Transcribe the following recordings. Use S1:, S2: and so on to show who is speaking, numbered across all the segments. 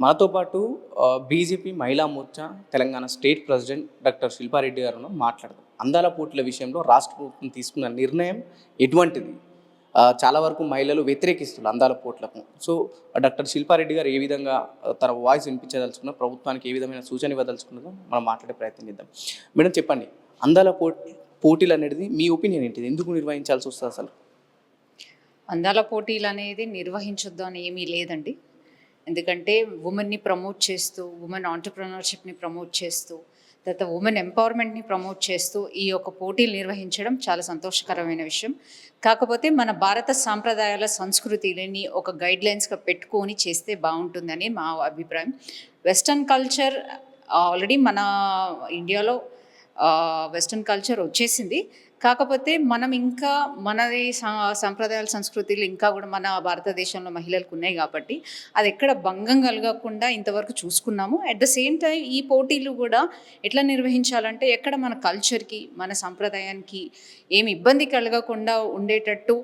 S1: మనతో పాటు బీజేపీ మహిళా Morcha Telangana state president doctor Shilpa Reddy గారు మాట్లాడదాం. అందాల పోటీల విషయంలో రాష్ట్ర ప్రభుత్వం తీసుకున్న నిర్ణయం ఎటువంటిది? చాలా వరకు మహిళలు వ్యతిరేకిస్తున్నారు అందాల పోటీలకు. సో డాక్టర్ శిల్పారెడ్డి గారు ఏ విధంగా తన వాయిస్ వినిపించదలుచుకున్న, ప్రభుత్వానికి ఏ విధమైన సూచన ఇవ్వదలుచుకున్నదో మనం మాట్లాడే ప్రయత్నం చేద్దాం. మేడం చెప్పండి, అందాల పోటీలు అనేది మీ ఒపీనియన్ ఏంటిది? ఎందుకు నిర్వహించాల్సి వస్తుంది అసలు?
S2: అందాల పోటీలు అనేది నిర్వహించొద్దు అని ఏమీ లేదండి. ఎందుకంటే ఉమెన్ని ప్రమోట్ చేస్తూ, ఉమెన్ ఆంటర్‌ప్రెన్యూర్‌షిప్‌ని ప్రమోట్ చేస్తూ, తర్వాత ఉమెన్ ఎంపవర్‌మెంట్‌ని ప్రమోట్ చేస్తూ ఈ యొక్క పోటీలు నిర్వహించడం చాలా సంతోషకరమైన విషయం. కాకపోతే మన భారత సాంప్రదాయాల సంస్కృతిని ఒక గైడ్‌లైన్స్‌గా పెట్టుకొని చేస్తే బావుంటుందని మా అభిప్రాయం. వెస్టర్న్ కల్చర్ ఆల్రెడీ మన ఇండియాలో వెస్టర్న్ కల్చర్ వచ్చేసింది. కాకపోతే మనం ఇంకా మనది సంప్రదాయాల సంస్కృతులు ఇంకా కూడా మన భారతదేశంలో మహిళలకు ఉన్నాయి కాబట్టి అది ఎక్కడ భంగం కలగకుండా ఇంతవరకు చూసుకున్నాము. అట్ ద సేమ్ టైం ఈ పోటీలు కూడా ఎట్లా నిర్వహించాలంటే ఎక్కడ మన కల్చర్కి, మన సంప్రదాయానికి ఏమి ఇబ్బంది కలగకుండా ఉండేటట్టు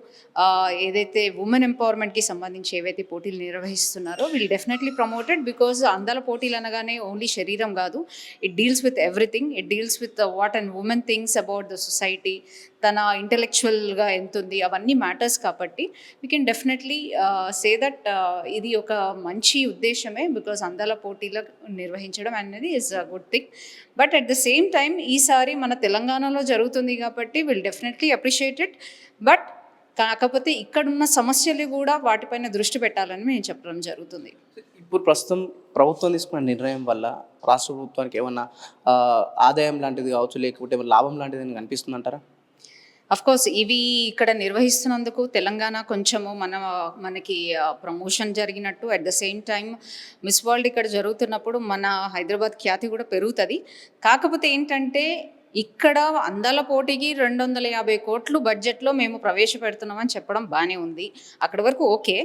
S2: ఏదైతే ఉమెన్ ఎంపవర్మెంట్కి సంబంధించి ఏవైతే పోటీలు నిర్వహిస్తున్నారో వీల్ డెఫినెట్లీ ప్రమోటెడ్. బికాజ్ అందాల పోటీలు అనగానే ఓన్లీ శరీరం కాదు, it deals with everything. It deals with what and women things about the society, తన ఇంటెలెక్చువల్గా ఎంతుంది, అవన్నీ మ్యాటర్స్ కాబట్టి we can definitely say that ఇది ఒక మంచి ఉద్దేశమే. బికాజ్ అందాల పోటీలు నిర్వహించడం అనేది is a good thing. But at the same time ఈసారి మన తెలంగాణలో జరుగుతుంది కాబట్టి will definitely appreciate it. But కాకపోతే ఇక్కడున్న సమస్యలు కూడా వాటిపైన దృష్టి పెట్టాలని మేము చెప్పడం జరుగుతుంది.
S1: ఇప్పుడు ప్రస్తుతం ప్రభుత్వం తీసుకున్న నిర్ణయం వల్ల రాష్ట్ర ప్రభుత్వానికి ఏమన్నా ఆదాయం లాంటిది కావచ్చు, లేకపోతే లాభం లాంటిది కనిపిస్తుంది అంటారా?
S2: అఫ్కోర్స్ ఇవి ఇక్కడ నిర్వహిస్తున్నందుకు తెలంగాణ కొంచెము మనకి ప్రమోషన్ జరిగినట్టు, at the same time miss world ఇక్కడ జరుగుతున్నప్పుడు మన హైదరాబాద్ ఖ్యాతి కూడా పెరుగుతుంది. కాకపోతే ఏంటంటే ఇక్కడ అందాల పోటీకి 250 కోట్లు బడ్జెట్లో మేము ప్రవేశపెడుతున్నామని చెప్పడం బాగానే ఉంది, అక్కడి వరకు ఓకే.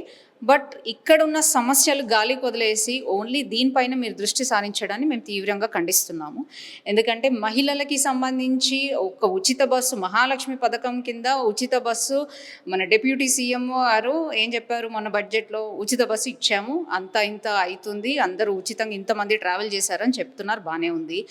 S2: బట్ ఇక్కడున్న సమస్యలు గాలికి వదిలేసి ఓన్లీ దీనిపైన మీరు దృష్టి సారించడాన్ని మేము తీవ్రంగా ఖండిస్తున్నాము. ఎందుకంటే మహిళలకి సంబంధించి ఒక ఉచిత బస్సు, మహాలక్ష్మి పథకం కింద ఉచిత బస్సు మన డిప్యూటీ సీఎం గారు ఏం చెప్పారు, మన బడ్జెట్లో ఉచిత బస్సు ఇచ్చాము, అంత ఇంత అవుతుంది, అందరూ ఉచితంగా ఇంతమంది ట్రావెల్ చేశారని చెప్తున్నారు, బాగానే ఉంది.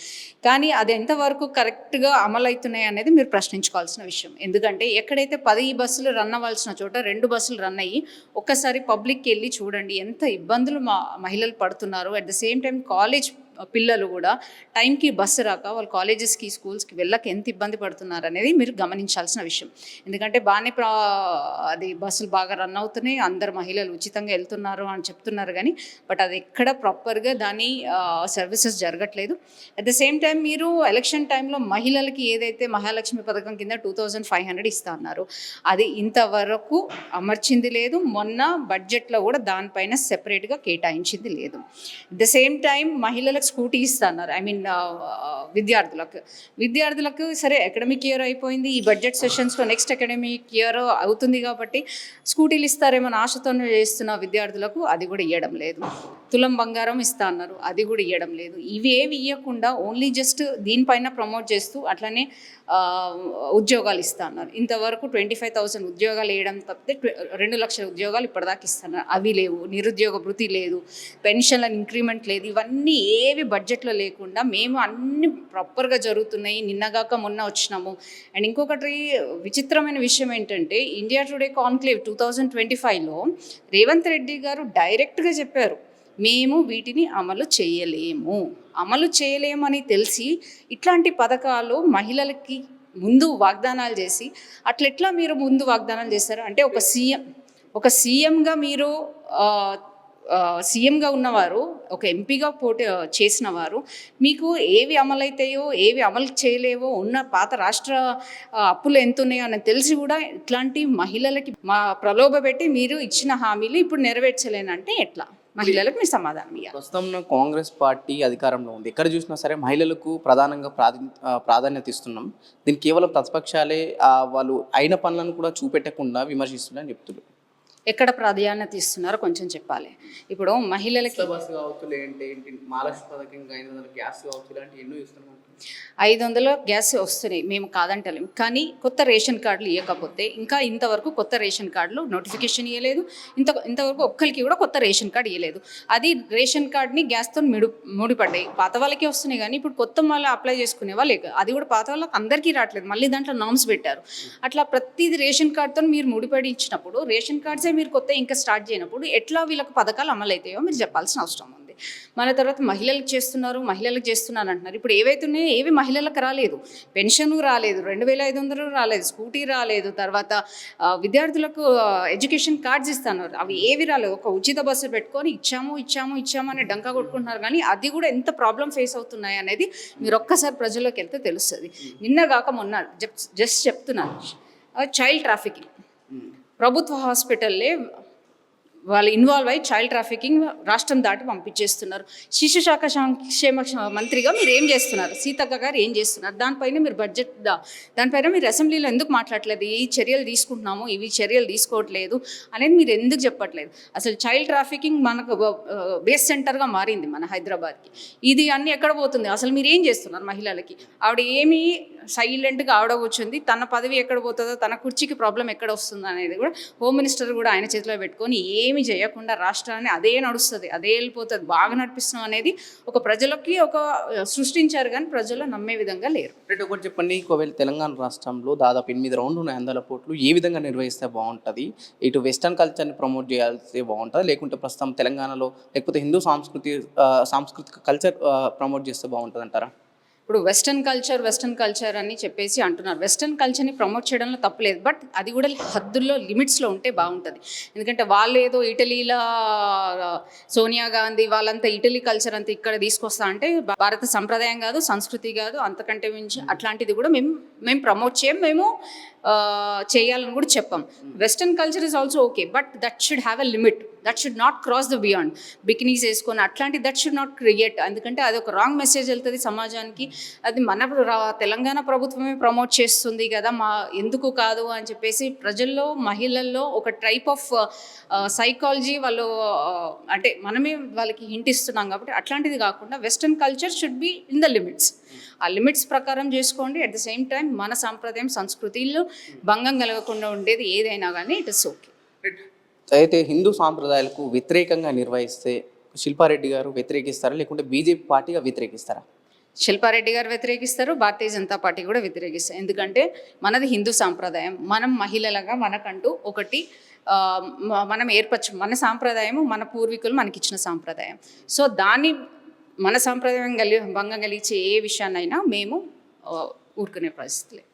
S2: కానీ అది ఎంతవరకు కరెక్ట్గా అమలవుతున్నాయి అనేది మీరు ప్రశ్నించుకోవాల్సిన విషయం. ఎందుకంటే ఎక్కడైతే 10 బస్సులు రన్ అవ్వాల్సిన చోట 2 బస్సులు రన్ అయ్యి ఒక్కసారి పబ్లిక్కి వెళ్ళి చూడండి ఎంత ఇబ్బందులు మహిళలు పడుతున్నారు. At the same time college పిల్లలు కూడా టైంకి బస్సు రాక వాళ్ళు కాలేజెస్కి, స్కూల్స్కి వెళ్ళక ఎంత ఇబ్బంది పడుతున్నారు అనేది మీరు గమనించాల్సిన విషయం. ఎందుకంటే బాగానే అది బస్సులు బాగా రన్ అవుతున్నాయి, అందరు మహిళలు ఉచితంగా వెళ్తున్నారు అని చెప్తున్నారు, కానీ బట్ అది ఎక్కడ ప్రాపర్గా దాని సర్వీసెస్ జరగట్లేదు. అట్ ద సేమ్ టైం మీరు ఎలక్షన్ టైంలో మహిళలకి ఏదైతే మహాలక్ష్మి పథకం కింద 2500 ఇస్తా అన్నారు, అది ఇంతవరకు అమర్చింది లేదు. మొన్న బడ్జెట్లో కూడా దానిపైన సెపరేట్గా కేటాయించింది లేదు. అట్ ద సేమ్ టైం మహిళలకు స్కూటీ ఇస్తున్నారు, ఐ మీన్ విద్యార్థులకు సరే అకాడమిక్ ఇయర్ అయిపోయింది, ఈ బడ్జెట్ సెషన్స్లో నెక్స్ట్ అకాడమిక్ ఇయర్ అవుతుంది కాబట్టి స్కూటీలు ఇస్తారేమో ఆశతో చేస్తున్న విద్యార్థులకు అది కూడా ఇవ్వడం లేదు. తులం బంగారం ఇస్తా అన్నారు, అది కూడా ఇవ్వడం లేదు. ఇవేవి ఇవ్వకుండా ఓన్లీ జస్ట్ దీనిపైన ప్రమోట్ చేస్తూ అట్లనే ఉద్యోగాలు ఇస్తా అన్నారు. ఇంతవరకు 25,000 ఉద్యోగాలు వేయడం తప్పితే 2 లక్షల ఉద్యోగాలు ఇప్పటిదాకా ఇస్తున్నారు, అవి లేవు. నిరుద్యోగ భృతి లేదు, పెన్షన్ల ఇంక్రిమెంట్ లేదు. ఇవన్నీ ఏవి బడ్జెట్లో లేకుండా మేము అన్ని ప్రాపర్గా జరుగుతున్నాయి, నిన్నగాక మొన్న వచ్చినాము. అండ్ ఇంకొకటి విచిత్రమైన విషయం ఏంటంటే ఇండియా టుడే కాన్క్లేవ్ 2025లో రేవంత్ రెడ్డి గారు డైరెక్ట్గా చెప్పారు, మేము వీటిని అమలు చేయలేమని తెలిసి ఇట్లాంటి పథకాలు మహిళలకి ముందు వాగ్దానాలు చేసి అట్లెట్లా మీరు ముందు వాగ్దానాలు చేస్తారు అంటే ఒక సీఎంగా మీరు సీఎంగా ఉన్నవారు, ఒక ఎంపీగా పోటీ చేసిన వారు, మీకు ఏవి అమలవుతాయో ఏవి అమలు చేయలేవో, ఉన్న పాత రాష్ట్ర అప్పులు ఎంత ఉన్నాయో అని తెలిసి కూడా ఇట్లాంటి మహిళలకి ప్రలోభ పెట్టి మీరు ఇచ్చిన హామీలు ఇప్పుడు నెరవేర్చలేనంటే ఎట్లా? మహిళలకు మీ సమాధానం ఇవ్వాలి.
S1: ప్రస్తుతం కాంగ్రెస్ పార్టీ అధికారంలో ఉంది, ఎక్కడ చూసినా సరే మహిళలకు ప్రధానంగా ప్రాధాన్యత ఇస్తున్నాం. దీనికి కేవలం ప్రతిపక్షాలే వాళ్ళు అయిన పనులను కూడా చూపెట్టకుండా విమర్శిస్తున్నారని చెప్తున్నారు.
S2: ఎక్కడ ప్రాధాన్యత ఇస్తున్నారో కొంచెం చెప్పాలి. ఇప్పుడు మహిళలకి
S1: బస్సు కావచ్చు, లేదంటే మహాలక్ష్మి పథకం, 500 గ్యాస్ కావచ్చు, ఇలాంటి ఎన్నో ఇస్తున్నాం.
S2: 500 గ్యాస్ వస్తున్నాయి, మేము కాదంటలేము. కానీ కొత్త రేషన్ కార్డులు ఇవ్వకపోతే ఇంకా ఇంతవరకు కొత్త రేషన్ కార్డులు నోటిఫికేషన్ ఇవ్వలేదు. ఇంతవరకు ఒక్కరికి కూడా కొత్త రేషన్ కార్డు ఇవ్వలేదు. అది రేషన్ కార్డ్ని గ్యాస్తో ముడిపడ్డాయి. పాత వాళ్ళకి వస్తున్నాయి కానీ ఇప్పుడు కొత్త మళ్ళీ అప్లై చేసుకునే వాళ్ళు అది కూడా పాత వాళ్ళకి అందరికీ రావట్లేదు. మళ్ళీ దాంట్లో నామ్స్ పెట్టారు. అట్లా ప్రతిదీ రేషన్ కార్డుతో మీరు ముడిపడి ఇచ్చినప్పుడు, రేషన్ కార్డ్సే మీరు కొత్త ఇంకా స్టార్ట్ చేయనప్పుడు ఎట్లా వీళ్ళకి పథకాలు అమలు అవుతాయో మీరు చెప్పాల్సిన అవసరం ఉంది. మన తర్వాత మహిళలకు చేస్తున్నారు అంటున్నారు. ఇప్పుడు ఏవైతే ఉన్నాయో ఏవి మహిళలకు రాలేదు. పెన్షన్ రాలేదు, 2500 రాలేదు, స్కూటీ రాలేదు, తర్వాత విద్యార్థులకు ఎడ్యుకేషన్ కార్డ్స్ ఇస్తున్నారు, అవి ఏవి రాలేదు. ఒక ఉచిత బస్సు పెట్టుకొని ఇచ్చాము అని డంకా కొట్టుకుంటున్నారు. కానీ అది కూడా ఎంత ప్రాబ్లం ఫేస్ అవుతున్నాయి అనేది మీరు ఒక్కసారి ప్రజల్లోకి వెళ్తే తెలుస్తుంది. నిన్న కాక మొన్న జస్ట్ చెప్తున్నాను, చైల్డ్ ట్రాఫికింగ్ ప్రభుత్వ హాస్పిటల్లే వాళ్ళు ఇన్వాల్వ్ అయ్యి చైల్డ్ ట్రాఫికింగ్ రాష్ట్రం దాటి పంపించేస్తున్నారు. శిశు శాఖ సంక్షేమ మంత్రిగా మీరు ఏం చేస్తున్నారు? సీతక్క గారు ఏం చేస్తున్నారు? దానిపైన మీరు దానిపైన మీరు అసెంబ్లీలో ఎందుకు మాట్లాడలేదు? ఈ చర్యలు తీసుకుంటున్నాము, ఇవి చర్యలు తీసుకోవట్లేదు అనేది మీరు ఎందుకు చెప్పట్లేదు? అసలు చైల్డ్ ట్రాఫికింగ్ మనకు బేస్ సెంటర్గా మారింది మన హైదరాబాద్కి. ఇది అన్నీ ఎక్కడ పోతుంది? అసలు మీరు ఏం చేస్తున్నారు మహిళలకి? ఆవిడ ఏమీ సైలెంట్గా ఆవిడ కూర్చుంది. తన పదవి ఎక్కడ పోతుందో, తన కుర్చీకి ప్రాబ్లం ఎక్కడ వస్తుందో అనేది కూడా హోమ్ మినిస్టర్ కూడా ఆయన చేతిలో పెట్టుకొని ఏమి చేయకుండా రాష్ట్రాన్ని అదే నడుస్తుంది, అదే వెళ్ళిపోతుంది, బాగా నడిపిస్తున్నాం అనేది ఒక ప్రజలకి ఒక సృష్టించారు. కానీ ప్రజలు నమ్మే విధంగా లేరు.
S1: ఒకటి చెప్పండి, ఒకవేళ తెలంగాణ రాష్ట్రంలో దాదాపు 8 రౌండ్లు ఉన్నాయి, 100 కోట్లు ఏ విధంగా నిర్వహిస్తే బాగుంటుంది? ఇటు వెస్టర్న్ కల్చర్ని ప్రమోట్ చేయాల్సి బాగుంటుంది, లేకుంటే ప్రస్తుతం తెలంగాణలో లేకపోతే హిందూ సాంస్కృతిక కల్చర్ ప్రమోట్ చేస్తే బాగుంటుంది అంటారా?
S2: ఇప్పుడు వెస్టర్న్ కల్చర్ అని చెప్పేసి అంటున్నారు. వెస్టర్న్ కల్చర్ని ప్రమోట్ చేయడంలో తప్పలేదు, బట్ అది కూడా హద్దుల్లో లిమిట్స్లో ఉంటే బాగుంటుంది. ఎందుకంటే వాళ్ళు ఏదో ఇటలీలో సోనియా గాంధీ వాళ్ళంతా ఇటలీ కల్చర్ అంతా ఇక్కడ తీసుకొస్తా అంటే భారత సంప్రదాయం కాదు, సంస్కృతి కాదు, అంతకంటే మించి అట్లాంటిది కూడా మేము ప్రమోట్ చేయం, మేము చేయాలని కూడా చెప్పాం. Western culture is also okay, but that should have a limit, that should not cross the beyond. Bikinis వేసుకొని అట్లాంటి దట్ షుడ్ నాట్ క్రియేట్, ఎందుకంటే అది ఒక రాంగ్ మెసేజ్ వెళ్తుంది సమాజానికి. అది మన తెలంగాణ ప్రభుత్వమే ప్రమోట్ చేస్తుంది కదా, ఎందుకు కాదు అని చెప్పేసి ప్రజల్లో, మహిళల్లో ఒక టైప్ ఆఫ్ సైకాలజీ వాళ్ళు అంటే మనమే వాళ్ళకి హింట్ ఇస్తున్నాం. కాబట్టి అట్లాంటిది కాకుండా western culture should be in the limits. ఆ లిమిట్స్ ప్రకారం చేసుకోండి. అట్ ద సేమ్ టైం మన సాంప్రదాయం, సంస్కృతిలో భంగం కలగకుండా ఉండేది ఏదైనా కానీ ఇట్ ఇస్ ఓకే.
S1: అయితే హిందూ సాంప్రదాయాలకు వ్యతిరేకంగా నిర్వహిస్తే శిల్పారెడ్డి గారు వ్యతిరేకిస్తారా, లేకుంటే బీజేపీ పార్టీగా వ్యతిరేకిస్తారా?
S2: శిల్పారెడ్డి గారు వ్యతిరేకిస్తారు, భారతీయ జనతా పార్టీ కూడా వ్యతిరేకిస్తారు. ఎందుకంటే మనది హిందూ సాంప్రదాయం, మనం మహిళలుగా మనకంటూ ఒకటి మనం మన సాంప్రదాయము, మన పూర్వీకులు మనకిచ్చిన సాంప్రదాయం. సో దాన్ని మన సాంప్రదాయం భంగం కలిగించే ఏ విషయాన్నైనా మేము ఊరుకునే పరిస్థితి లేదు.